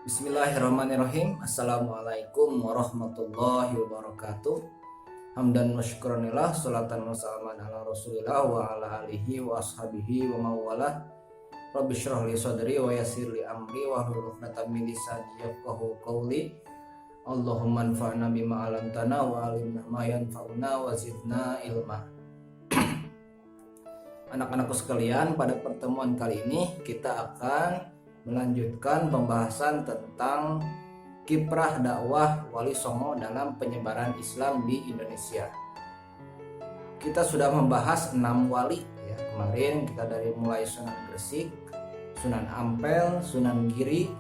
Bismillahirrahmanirrahim. Assalamualaikum warahmatullahi wabarakatuh. Hamdan wa syukranillah, salatan wa salaman ala rasulillah wa ala alihi wa ashabihi wa mawalah. Rabbi syrah li sadri wa yassir li amri wa hlul 'uqdatam min lisani yafqahu qawli. Allahumma anfa'na bima 'allamtana wa 'allimna ma yanfa'una wa zidna ilma. Anak-anakku sekalian, pada pertemuan kali ini kita akan melanjutkan pembahasan tentang kiprah dakwah Wali Songo dalam penyebaran Islam di Indonesia. Kita sudah membahas 6 wali ya. Kemarin kita dari mulai Sunan Gresik, Sunan Ampel, Sunan Giri,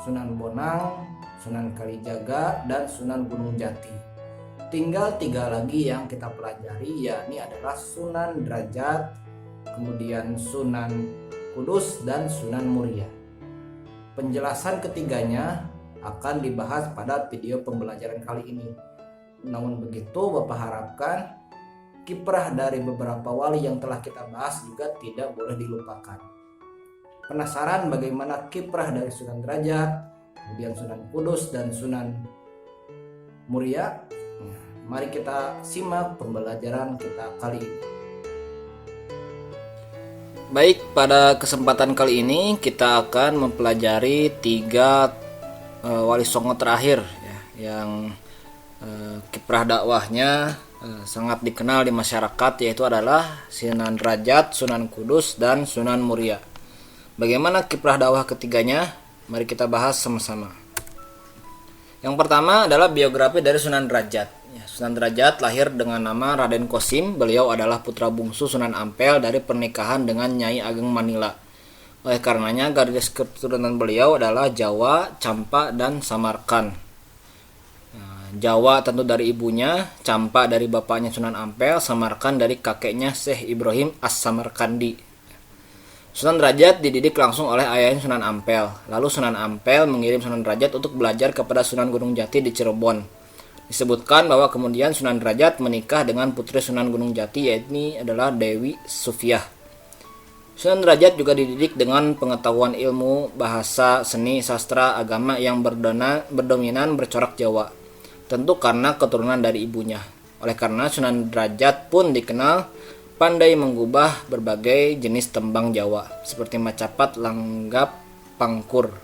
Sunan Bonang, Sunan Kalijaga, dan Sunan Gunung Jati. Tinggal 3 lagi yang kita pelajari, yakni adalah Sunan Derajat, kemudian Sunan Kudus, dan Sunan Muria. Penjelasan ketiganya akan dibahas pada video pembelajaran kali ini. Namun begitu, Bapak harapkan kiprah dari beberapa wali yang telah kita bahas juga tidak boleh dilupakan. Penasaran bagaimana kiprah dari Sunan Derajat, kemudian Sunan Kudus, dan Sunan Muria? Mari kita simak pembelajaran kita kali ini. Baik, pada kesempatan kali ini kita akan mempelajari 3 wali songo terakhir ya, yang kiprah dakwahnya sangat dikenal di masyarakat, yaitu adalah Sunan Derajat, Sunan Kudus, dan Sunan Muria. Bagaimana kiprah dakwah ketiganya? Mari kita bahas sama-sama. Yang pertama adalah biografi dari Sunan Derajat. Sunan Derajat lahir dengan nama Raden Kosim. Beliau adalah putra bungsu Sunan Ampel dari pernikahan dengan Nyai Ageng Manila. Oleh karenanya garis keturunan beliau adalah Jawa, Campa, dan Samarkan. Jawa tentu dari ibunya, Campa dari bapaknya Sunan Ampel, Samarkan dari kakeknya Syekh Ibrahim As-Samarkandi. Sunan Derajat dididik langsung oleh ayahnya Sunan Ampel. Lalu Sunan Ampel mengirim Sunan Derajat untuk belajar kepada Sunan Gunung Jati di Cirebon. Disebutkan bahwa kemudian Sunan Derajat menikah dengan putri Sunan Gunung Jati, yaitu adalah Dewi Sufiyah. Sunan Derajat juga dididik dengan pengetahuan ilmu, bahasa, seni, sastra, agama yang berdominan bercorak Jawa. Tentu karena keturunan dari ibunya. Oleh karena Sunan Derajat pun dikenal pandai mengubah berbagai jenis tembang Jawa seperti macapat, langgap, pangkur.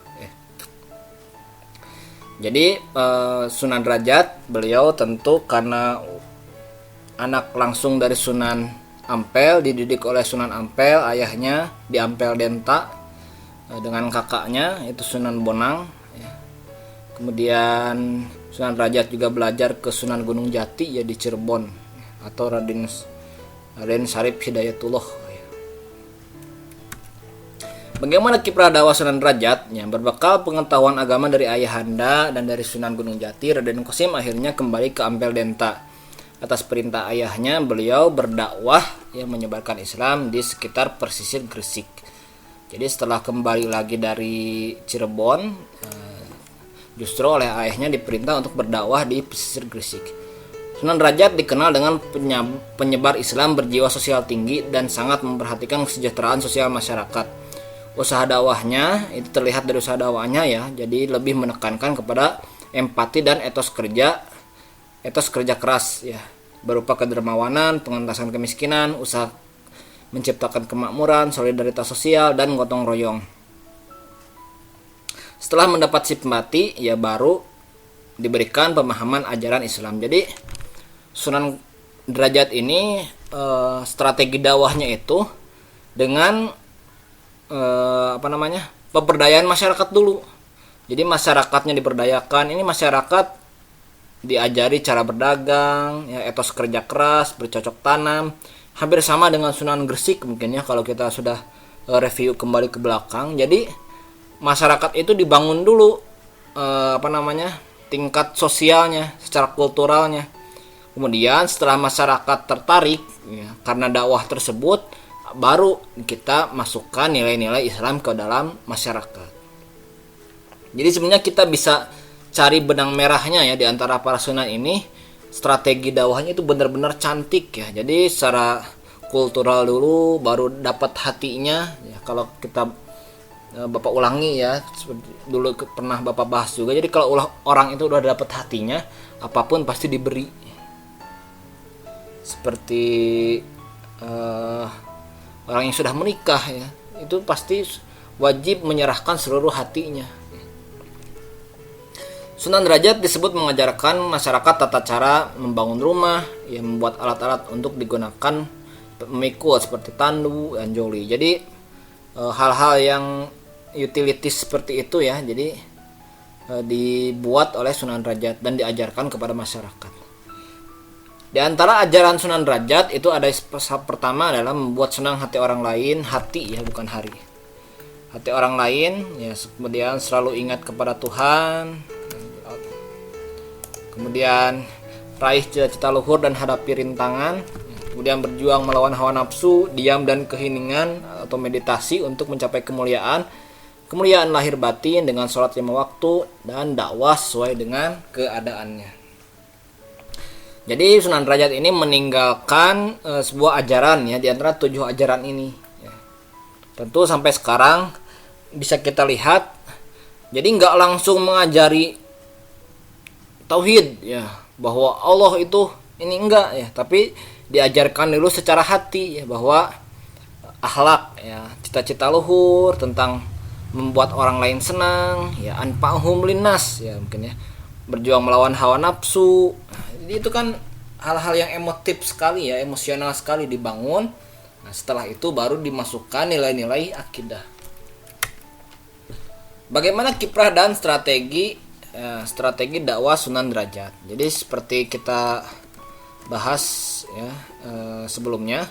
Jadi Sunan Derajat beliau tentu karena anak langsung dari Sunan Ampel, dididik oleh Sunan Ampel, ayahnya di Ampel Denta, dengan kakaknya yaitu Sunan Bonang. Kemudian Sunan Derajat juga belajar ke Sunan Gunung Jati ya di Cirebon, atau Raden Syarif Hidayatullah. Bagaimana kiprah dakwah Sunan Derajat? Berbekal pengetahuan agama dari ayahanda dan dari Sunan Gunung Jati, Raden Kosim akhirnya kembali ke Ampel Denta. Atas perintah ayahnya, beliau berdakwah yang menyebarkan Islam di sekitar pesisir Gresik. Jadi setelah kembali lagi dari Cirebon, justru oleh ayahnya diperintah untuk berdakwah di pesisir Gresik. Sunan Derajat dikenal dengan penyebar Islam berjiwa sosial tinggi dan sangat memperhatikan kesejahteraan sosial masyarakat. Usaha dakwahnya itu terlihat dari usaha dakwahnya ya, jadi lebih menekankan kepada empati dan etos kerja keras ya, berupa kedermawanan, pengentasan kemiskinan, usaha menciptakan kemakmuran, solidaritas sosial, dan gotong royong. Setelah mendapat simpati ya baru diberikan pemahaman ajaran Islam. Jadi Sunan Derajat ini strategi dakwahnya itu dengan pemberdayaan masyarakat dulu. Jadi masyarakatnya diberdayakan. Ini masyarakat diajari cara berdagang, ya, etos kerja keras, bercocok tanam. Hampir sama dengan Sunan Gresik mungkin ya kalau kita sudah review kembali ke belakang. Jadi masyarakat itu dibangun dulu tingkat sosialnya, secara kulturalnya. Kemudian setelah masyarakat tertarik ya, karena dakwah tersebut, baru kita masukkan nilai-nilai Islam ke dalam masyarakat. Jadi sebenarnya kita bisa cari benang merahnya ya di antara para sunan ini. Strategi dakwahnya itu benar-benar cantik ya. Jadi secara kultural dulu, baru dapat hatinya ya. Kalau kita Bapak ulangi ya, dulu pernah Bapak bahas juga. Jadi kalau orang itu udah dapat hatinya, apapun pasti diberi. Seperti orang yang sudah menikah ya, itu pasti wajib menyerahkan seluruh hatinya. Sunan Derajat disebut mengajarkan masyarakat tata cara membangun rumah, ya, membuat alat-alat untuk digunakan memikul seperti tandu dan joli. Jadi hal-hal yang utilities seperti itu ya, jadi dibuat oleh Sunan Derajat dan diajarkan kepada masyarakat. Di antara ajaran Sunan Derajat itu ada pertama adalah membuat senang hati orang lain, hati ya bukan hari. Hati orang lain ya, kemudian selalu ingat kepada Tuhan. Kemudian raih cita-cita luhur dan hadapi rintangan. Kemudian berjuang melawan hawa nafsu, diam dan keheningan atau meditasi untuk mencapai kemuliaan. Kemuliaan lahir batin dengan sholat 5 waktu dan dakwah sesuai dengan keadaannya. Jadi Sunan Derajat ini meninggalkan sebuah ajaran ya di antara 7 ajaran ini. Ya. Tentu sampai sekarang bisa kita lihat, jadi nggak langsung mengajari tauhid ya bahwa Allah itu ini enggak ya, tapi diajarkan dulu secara hati ya bahwa akhlak ya, cita-cita luhur tentang membuat orang lain senang ya, anfa'hum linnas ya mungkin ya, berjuang melawan hawa nafsu. Jadi itu kan hal-hal yang emotif sekali ya, emosional sekali dibangun. Nah, setelah itu baru dimasukkan nilai-nilai akidah. Bagaimana kiprah dan strategi dakwah Sunan Derajat. Jadi seperti kita bahas ya sebelumnya,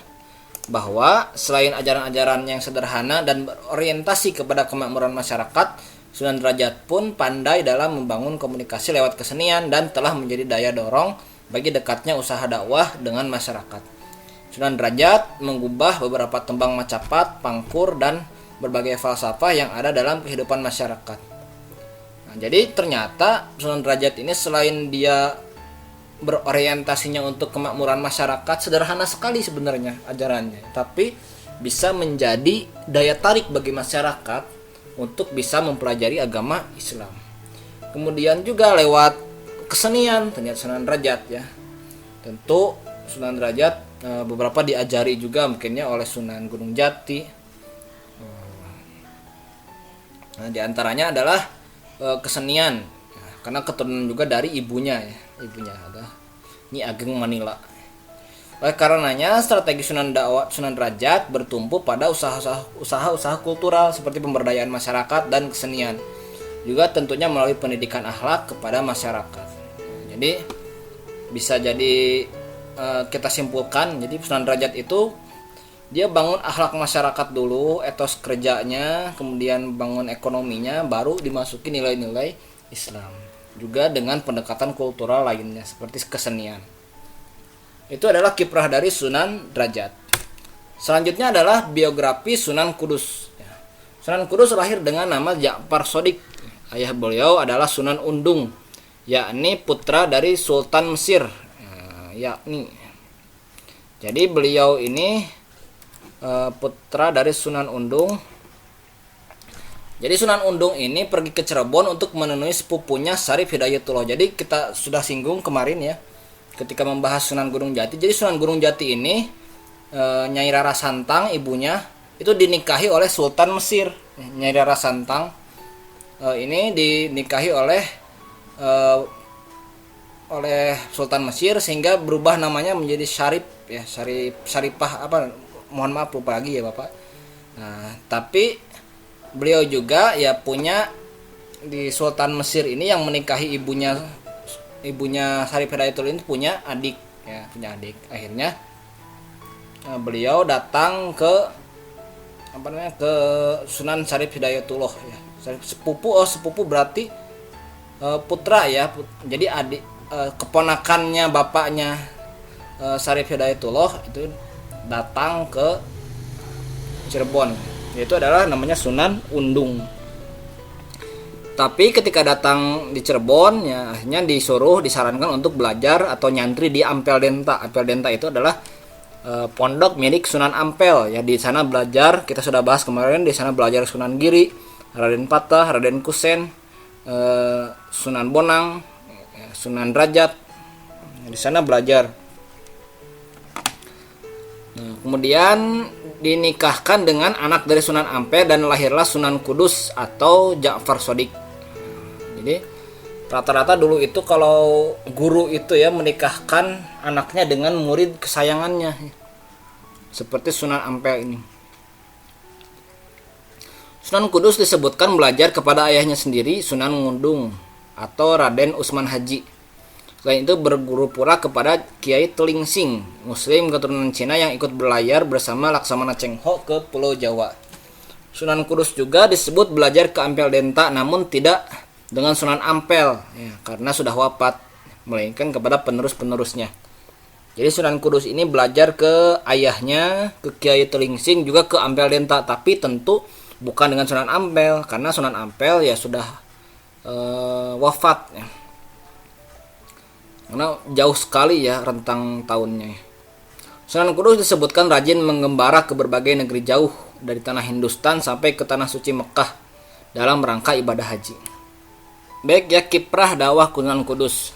bahwa selain ajaran-ajaran yang sederhana dan berorientasi kepada kemakmuran masyarakat, Sunan Derajat pun pandai dalam membangun komunikasi lewat kesenian dan telah menjadi daya dorong bagi dekatnya usaha dakwah dengan masyarakat. Sunan Derajat mengubah beberapa tembang macapat, pangkur, dan berbagai falsafah yang ada dalam kehidupan masyarakat. Nah, jadi ternyata Sunan Derajat ini selain dia berorientasinya untuk kemakmuran masyarakat, sederhana sekali sebenarnya ajarannya, tapi bisa menjadi daya tarik bagi masyarakat untuk bisa mempelajari agama Islam. Kemudian juga lewat kesenian ternyata Sunan Derajat ya. Tentu Sunan Derajat beberapa diajari juga mungkinnya oleh Sunan Gunung Jati. Nah, di antaranya adalah kesenian karena keturunan juga dari ibunya ya. Ibunya adalah Nyi Ageng Manila. Oleh karenanya strategi Sunan Derajat bertumpu pada usaha-usaha kultural seperti pemberdayaan masyarakat dan kesenian. Juga tentunya melalui pendidikan akhlak kepada masyarakat. Jadi bisa jadi kita simpulkan, jadi Sunan Derajat itu dia bangun akhlak masyarakat dulu, etos kerjanya, kemudian bangun ekonominya, baru dimasuki nilai-nilai Islam. Juga dengan pendekatan kultural lainnya seperti kesenian. Itu adalah kiprah dari Sunan Derajat. Selanjutnya adalah biografi Sunan Kudus. Sunan Kudus lahir dengan nama Ja'far Shodiq. Ayah beliau adalah Sunan Undung, yakni putra dari Sultan Mesir. Jadi beliau ini putra dari Sunan Undung. Jadi Sunan Undung ini pergi ke Cirebon untuk menemui sepupunya Syarif Hidayatullah. Jadi kita sudah singgung kemarin ya, ketika membahas Sunan Gunung Jati. Jadi Sunan Gunung Jati ini Nyai Rara Santang ibunya itu dinikahi oleh Sultan Mesir. Nyai Rara Santang ini dinikahi oleh Sultan Mesir sehingga berubah namanya menjadi Syarif ya, Syarifah apa, mohon maaf lupa lagi ya Bapak. Nah, tapi beliau juga ya punya di Sultan Mesir ini yang menikahi ibunya Syarif Hidayatullah ini punya adik ya, punya adik. Akhirnya beliau datang ke ke Sunan Syarif Hidayatullah ya. Sepupu berarti putra ya. Jadi keponakannya bapaknya Syarif Hidayatullah itu datang ke Cirebon, yaitu adalah namanya Sunan Undung. Tapi ketika datang di Cirebon, ya akhirnya disarankan untuk belajar atau nyantri di Ampel Denta. Ampel Denta itu adalah pondok milik Sunan Ampel. Ya di sana belajar, kita sudah bahas kemarin, di sana belajar Sunan Giri, Raden Patah, Raden Kusen, Sunan Bonang, Sunan Derajat. Di sana belajar. Nah, kemudian dinikahkan dengan anak dari Sunan Ampel dan lahirlah Sunan Kudus atau Ja'far Shodiq. Jadi rata-rata dulu itu kalau guru itu ya menikahkan anaknya dengan murid kesayangannya, seperti Sunan Ampel ini. Sunan Kudus disebutkan belajar kepada ayahnya sendiri, Sunan Ngundung atau Raden Usman Haji. Selain itu berguru pula kepada Kiai Telingsing, Muslim keturunan Cina yang ikut berlayar bersama Laksamana Cheng Ho ke Pulau Jawa. Sunan Kudus juga disebut belajar ke Ampel Denta, namun tidak dengan Sunan Ampel, ya, karena sudah wafat, melainkan kepada penerus-penerusnya. Jadi Sunan Kudus ini belajar ke ayahnya, ke Kiai Telingsing, juga ke Ampel Denta, tapi tentu bukan dengan Sunan Ampel, karena Sunan Ampel ya sudah wafat, ya. Karena jauh sekali ya rentang tahunnya. Sunan Kudus disebutkan rajin mengembara ke berbagai negeri jauh dari tanah Hindustan sampai ke tanah suci Mekah dalam rangka ibadah haji. Baik ya, kiprah dakwah Sunan Kudus.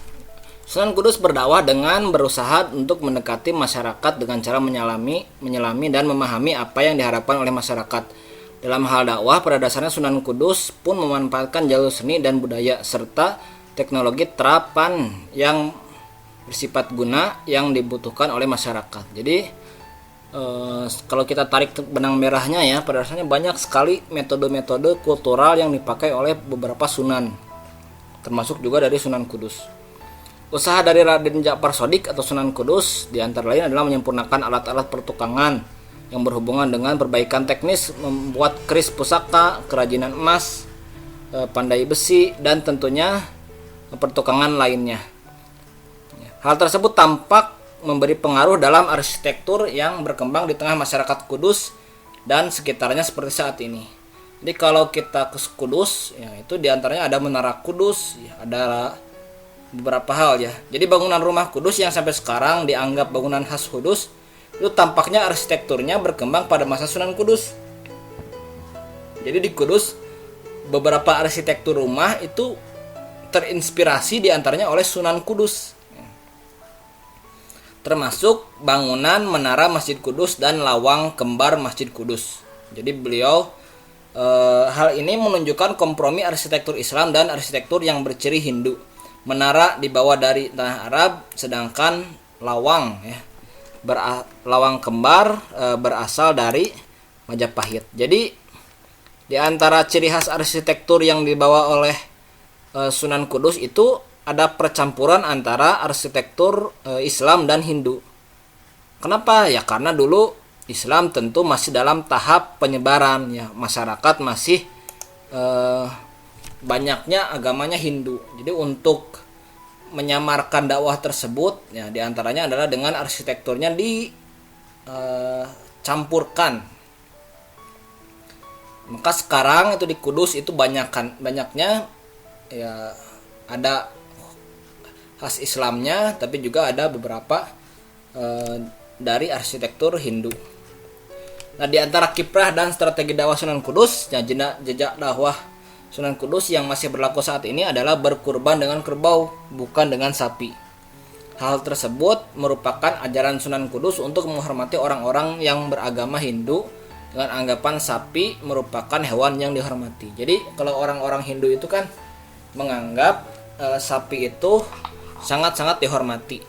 Sunan Kudus berdakwah dengan berusaha untuk mendekati masyarakat dengan cara menyelami dan memahami apa yang diharapkan oleh masyarakat. Dalam hal dakwah, pada dasarnya Sunan Kudus pun memanfaatkan jalur seni dan budaya serta teknologi terapan yang bersifat guna yang dibutuhkan oleh masyarakat. Jadi kalau kita tarik benang merahnya ya, pada dasarnya banyak sekali metode-metode kultural yang dipakai oleh beberapa sunan, termasuk juga dari Sunan Kudus. Usaha dari Raden Ja'far Shodiq atau Sunan Kudus diantara lain adalah menyempurnakan alat-alat pertukangan yang berhubungan dengan perbaikan teknis, membuat keris pusaka, kerajinan emas, pandai besi, dan tentunya pertukangan lainnya. Hal tersebut tampak memberi pengaruh dalam arsitektur yang berkembang di tengah masyarakat Kudus dan sekitarnya seperti saat ini. Jadi kalau kita ke Kudus, ya itu diantaranya ada Menara Kudus, ya, ada beberapa hal ya. Jadi bangunan rumah Kudus yang sampai sekarang dianggap bangunan khas Kudus, itu tampaknya arsitekturnya berkembang pada masa Sunan Kudus. Jadi di Kudus beberapa arsitektur rumah itu terinspirasi diantaranya oleh Sunan Kudus, termasuk bangunan menara Masjid Kudus dan lawang kembar Masjid Kudus. Jadi beliau hal ini menunjukkan kompromi arsitektur Islam dan arsitektur yang berciri Hindu. Menara dibawa dari tanah Arab, sedangkan lawang ya lawang kembar berasal dari Majapahit. Jadi di antara ciri khas arsitektur yang dibawa oleh Sunan Kudus itu ada percampuran antara arsitektur Islam dan Hindu. Kenapa? Ya karena dulu Islam tentu masih dalam tahap penyebaran, ya masyarakat masih banyaknya agamanya Hindu. Jadi untuk menyamarkan dakwah tersebut, ya diantaranya adalah dengan arsitekturnya dicampurkan. Maka sekarang itu di Kudus itu banyaknya ya ada khas Islamnya, tapi juga ada beberapa dari arsitektur Hindu. Nah, di antara kiprah dan strategi dakwah Sunan Kudus, jejak dakwah Sunan Kudus yang masih berlaku saat ini adalah berkurban dengan kerbau, bukan dengan sapi. Hal tersebut merupakan ajaran Sunan Kudus untuk menghormati orang-orang yang beragama Hindu dengan anggapan sapi merupakan hewan yang dihormati. Jadi kalau orang-orang Hindu itu kan menganggap sapi itu sangat-sangat dihormati.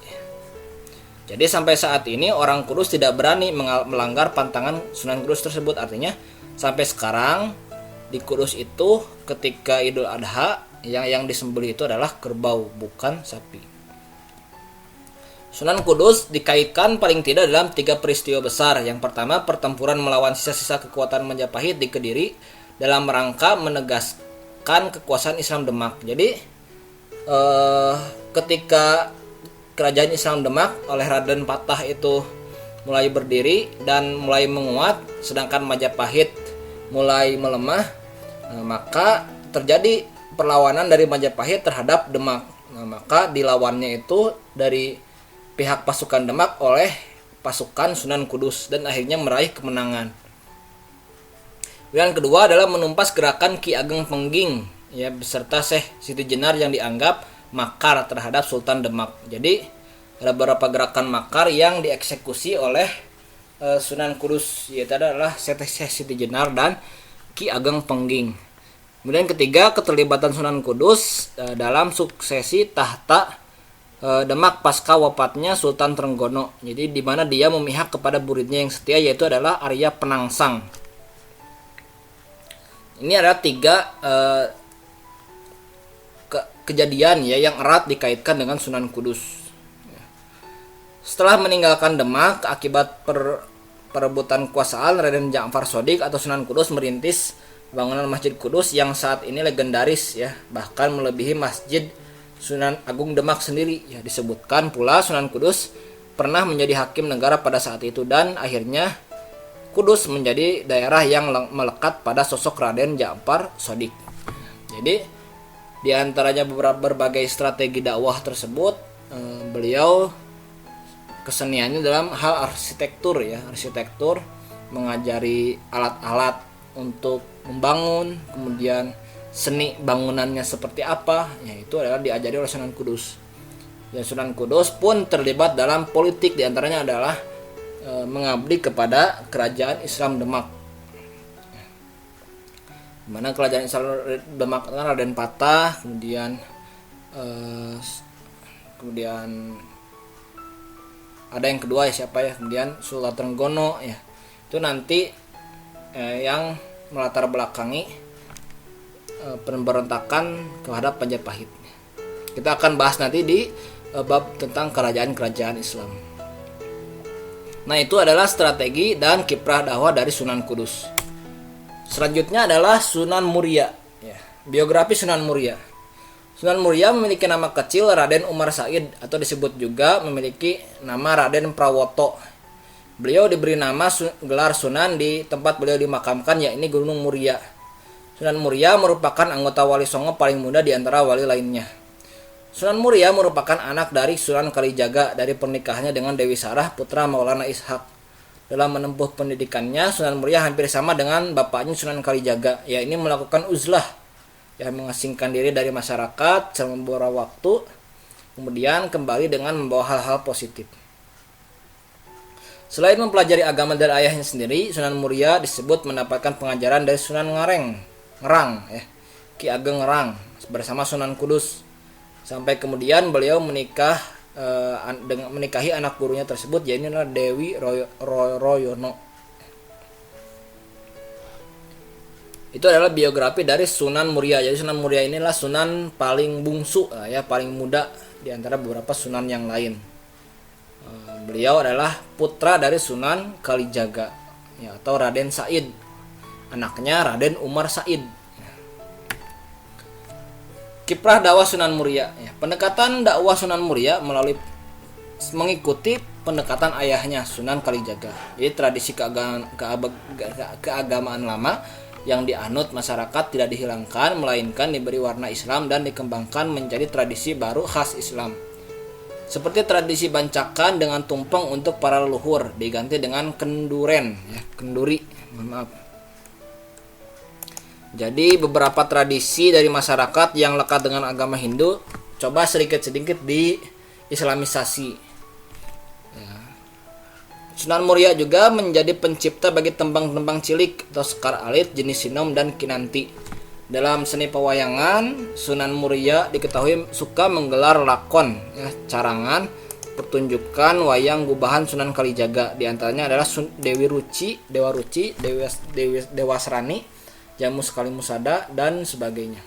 Jadi sampai saat ini orang Kudus tidak berani melanggar pantangan Sunan Kudus tersebut. Artinya sampai sekarang di Kudus itu ketika Idul Adha yang disembelih itu adalah kerbau, bukan sapi. Sunan Kudus dikaitkan paling tidak dalam 3 peristiwa besar. Yang pertama, pertempuran melawan sisa-sisa kekuatan Majapahit di Kediri dalam rangka menegaskan kekuasaan Islam Demak. Jadi ketika kerajaan Islam Demak oleh Raden Patah itu mulai berdiri dan mulai menguat, sedangkan Majapahit mulai melemah, maka terjadi perlawanan dari Majapahit terhadap Demak. Maka dilawannya itu dari pihak pasukan Demak oleh pasukan Sunan Kudus dan akhirnya meraih kemenangan. Yang kedua adalah menumpas gerakan Ki Ageng Pengging ya beserta Syekh Siti Jenar yang dianggap makar terhadap Sultan Demak. Jadi ada beberapa gerakan makar yang dieksekusi oleh Sunan Kudus, yaitu adalah Syekh Siti Jenar dan Ki Ageng Pengging. Kemudian ketiga, keterlibatan Sunan Kudus dalam suksesi tahta Demak pasca wafatnya Sultan Trenggono. Jadi di mana dia memihak kepada muridnya yang setia, yaitu adalah Arya Penangsang. Ini adalah tiga kejadian ya yang erat dikaitkan dengan Sunan Kudus. Setelah meninggalkan Demak akibat perebutan kekuasaan, Raden Ja'far Shodiq atau Sunan Kudus merintis bangunan Masjid Kudus yang saat ini legendaris ya, bahkan melebihi Masjid Sunan Agung Demak sendiri ya. Disebutkan pula Sunan Kudus pernah menjadi hakim negara pada saat itu dan akhirnya Kudus menjadi daerah yang melekat pada sosok Raden Ja'far Shodiq. Jadi di antaranya berbagai strategi dakwah tersebut, beliau keseniannya dalam hal arsitektur ya, arsitektur mengajari alat-alat untuk membangun, kemudian seni bangunannya seperti apa, yaitu adalah diajari oleh Sunan Kudus. Dan Sunan Kudus pun terlibat dalam politik, diantaranya adalah mengabdi kepada kerajaan Islam Demak. Mana kerajaan Islam Demak Raden Patah, kemudian ada yang kedua ya siapa ya, kemudian Sultan Trenggono ya. Itu nanti yang melatar belakangi pemberontakan terhadap Majapahit. Kita akan bahas nanti di bab tentang kerajaan-kerajaan Islam. Nah, itu adalah strategi dan kiprah dakwah dari Sunan Kudus. Selanjutnya adalah Sunan Muria ya. Biografi Sunan Muria. Sunan Muria memiliki nama kecil Raden Umar Said atau disebut juga memiliki nama Raden Prawoto. Beliau diberi nama gelar Sunan di tempat beliau dimakamkan, yakni Gunung Muria. Sunan Muria merupakan anggota Wali Songo paling muda di antara wali lainnya. Sunan Muria merupakan anak dari Sunan Kalijaga dari pernikahannya dengan Dewi Sarah, putra Maulana Ishak. Dalam menempuh pendidikannya, Sunan Muria hampir sama dengan bapaknya Sunan Kalijaga, yakni melakukan uzlah, yang mengasingkan diri dari masyarakat selama beberapa waktu, kemudian kembali dengan membawa hal-hal positif. Selain mempelajari agama dari ayahnya sendiri, Sunan Muria disebut mendapatkan pengajaran dari Sunan Ngerang ya, Ki Ageng Ngerang bersama Sunan Kudus. Sampai kemudian beliau menikahi anak gurunya tersebut, yaitu Dewi Royono. Itu adalah biografi dari Sunan Muria. Jadi Sunan Muria inilah Sunan paling bungsu ya, paling muda di antara beberapa Sunan yang lain. Beliau adalah putra dari Sunan Kalijaga ya, atau Raden Said. Anaknya Raden Umar Said. Kiprah dakwah Sunan Muria ya. Pendekatan dakwah Sunan Muria mengikuti pendekatan ayahnya Sunan Kalijaga. Jadi tradisi keagamaan lama yang dianut masyarakat tidak dihilangkan, melainkan diberi warna Islam dan dikembangkan menjadi tradisi baru khas Islam. Seperti tradisi bancakan dengan tumpeng untuk para leluhur diganti dengan kenduri. Jadi beberapa tradisi dari masyarakat yang lekat dengan agama Hindu coba sedikit-sedikit di-islamisasi. Ya. Sunan Muria juga menjadi pencipta bagi tembang-tembang cilik atau sekar alit jenis sinom dan kinanti. Dalam seni pewayangan, Sunan Muria diketahui suka menggelar lakon, ya, carangan, pertunjukan wayang gubahan Sunan Kalijaga. Di antaranya adalah Dewa Ruci, Dewa Srani, Jamu Sekali Musada, dan sebagainya.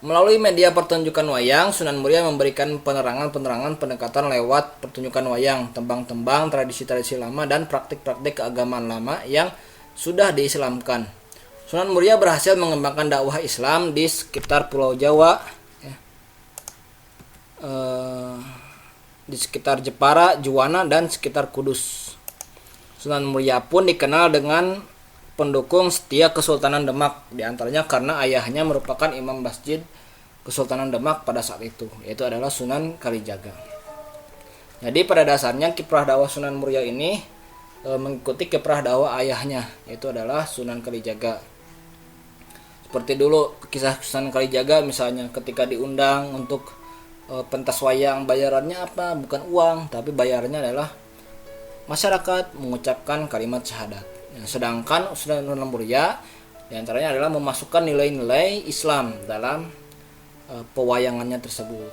Melalui media pertunjukan wayang, Sunan Muria memberikan penerangan pendekatan lewat pertunjukan wayang, tembang-tembang, tradisi-tradisi lama, dan praktik-praktik keagamaan lama yang sudah diislamkan. Sunan Muria berhasil mengembangkan dakwah Islam di sekitar Pulau Jawa, di sekitar Jepara, Juwana, dan sekitar Kudus. Sunan Muria pun dikenal dengan pendukung setia Kesultanan Demak, diantaranya karena ayahnya merupakan imam masjid Kesultanan Demak pada saat itu, yaitu adalah Sunan Kalijaga. Jadi pada dasarnya kiprah dakwah Sunan Muria ini mengikuti kiprah dakwah ayahnya, yaitu adalah Sunan Kalijaga. Seperti dulu kisah Sunan Kalijaga misalnya, ketika diundang untuk pentas wayang, bayarannya apa? Bukan uang, tapi bayarannya adalah masyarakat mengucapkan kalimat syahadat. Sedangkan Sunan Muria diantaranya adalah memasukkan nilai-nilai Islam dalam pewayangannya tersebut.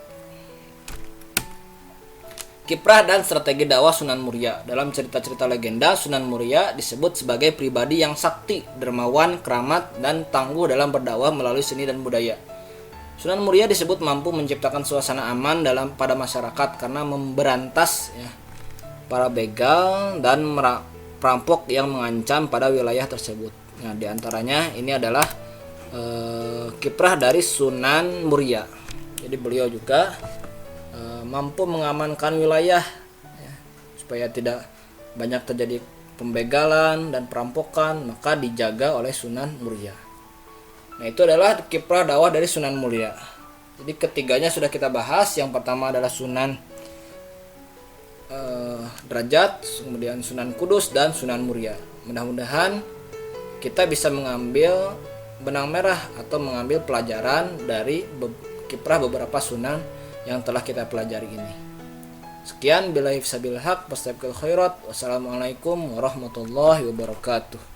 Kiprah dan strategi dakwah Sunan Muria. Dalam cerita-cerita legenda, Sunan Muria disebut sebagai pribadi yang sakti, dermawan, keramat, dan tangguh dalam berdakwah melalui seni dan budaya. Sunan Muria disebut mampu menciptakan suasana aman pada masyarakat karena memberantas para begal dan perampok yang mengancam pada wilayah tersebut. Nah, diantaranya ini adalah kiprah dari Sunan Muria. Jadi beliau juga mampu mengamankan wilayah supaya tidak banyak terjadi pembegalan dan perampokan, maka dijaga oleh Sunan Muria. Nah, itu adalah kiprah dakwah dari Sunan Muria. Jadi ketiganya sudah kita bahas. Yang pertama adalah Sunan Derajat, kemudian Sunan Kudus, dan Sunan Muria. Mudah-mudahan kita bisa mengambil benang merah atau mengambil pelajaran dari kiprah beberapa sunan yang telah kita pelajari ini. Sekian, billahi fisabilil haq, wastaqbil khairat. Wassalamualaikum warahmatullahi wabarakatuh.